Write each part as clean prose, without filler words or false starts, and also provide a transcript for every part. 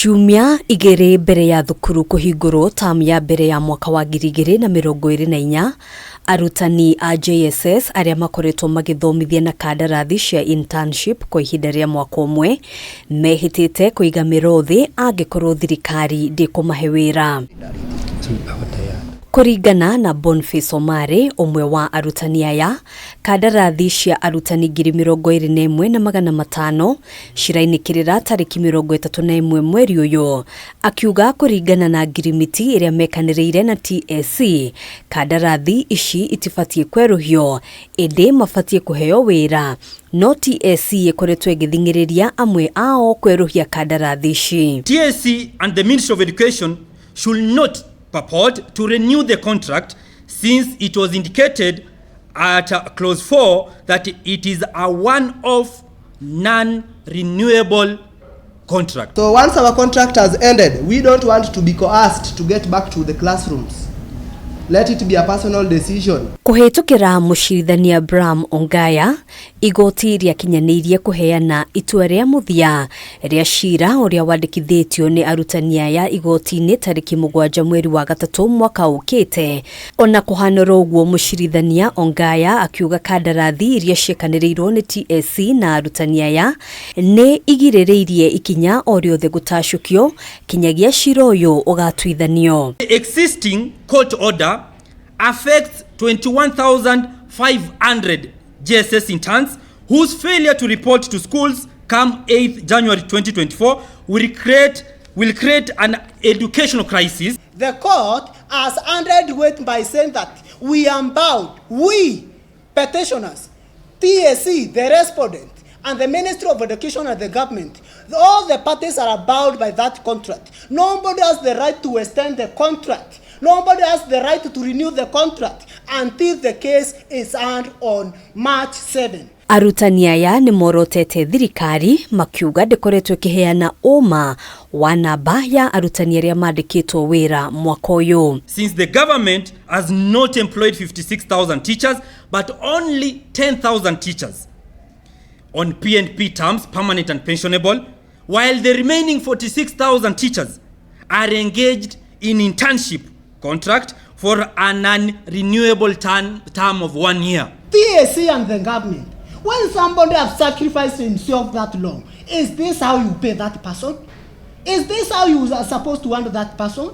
Ciumia igere mbere ya thukuru kuhingurwo tamu ya mbere ya mwaka wa 2024, arutani a JSS aria makoretwo magithomithia na kandarathi cia internship kwa ihinda ria mwaka umwe mehitite kuiga mirothi angikorwo thirikari ndikumahe wira. Kuringana na Boniface Omari, umwe wa arutani aya, kandarathi cia arutani 21,500 cirainikirira tariki 31 mweri uyu. Akiuga kuringana na ngirimiti iria mekaniriire na TSC, kandarathi ici itifatie kweruhio, indi mafatie kuheo wira. No TSC ikoretwo igithing'iriria amwe ao kweruhia kandarathi ici. TSC and the Ministry of Education should not purport to renew the contract, since it was indicated at clause 4 that it is a one-off non-renewable contract. So once our contract has ended, we don't want to be coerced to get back to the classrooms. Let it be a personal decision. Kuhetukira mushirithania Bram Ongaya, igoti riakinyanirie kuheana itua ria muthia ria cira uria wandikithitio ni arutani aya igoti-ini tariki 7 mweri wa gatatu mwaka ukite. Ona kuhanora uguo mushirithania Ongaya akiuga kandarathi iria ciekanirirwo ni TSC na arutani aya ni igiririirie ikinya o riothe gutacukio kinyagia cira uyu ugatwithanio. The existing court order affects 21,500 JSS interns whose failure to report to schools come 8th January 2024 will create an educational crisis. The court has hundredweight by saying that we are bound, we petitioners, TSC, the respondent, and the Ministry of Education and the government, all the parties are bound by that contract. Nobody has the right to extend the contract. Nobody has the right to renew the contract until the case is heard on March 7. Arutani aya ni morotete thirikari makiuga ndikoretwo kiheana uma wa namba ya arutani aria mandikitwo wira mwaka uyu. Since the government has not employed 56,000 teachers but only 10,000 teachers on PNP terms, permanent and pensionable, while the remaining 46,000 teachers are engaged in internship contract for an non-renewable term of 1 year. TSC and the government, when somebody has sacrificed himself that long, is this how you pay that person? Is this how you are supposed to handle that person?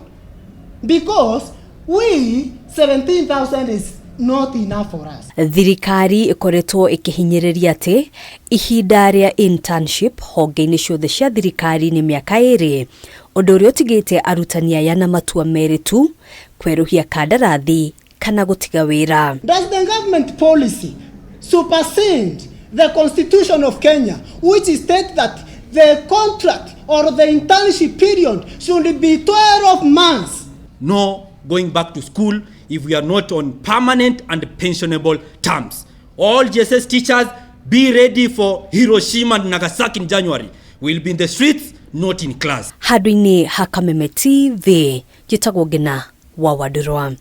Because we, 17,000 is not enough for us. Thirikari ikoretwo ikihinyiriria ati ihinda ria internship honge-ini ciothe cia thirikari ni miaka 2, undu uria utigite arutani aya na matua meritu kweruhia kandarathi kana gutiga wira. Does the government policy supersede the Constitution of Kenya, which states that the contract or the internship period should be 12 months? No going back to school if we are not on permanent and pensionable terms. All JSS teachers, be ready for Hiroshima and Nagasaki in January. We'll be in the streets, not in class. Hadwini hakameme TV, jitagwo Ngina wa Wadurwa.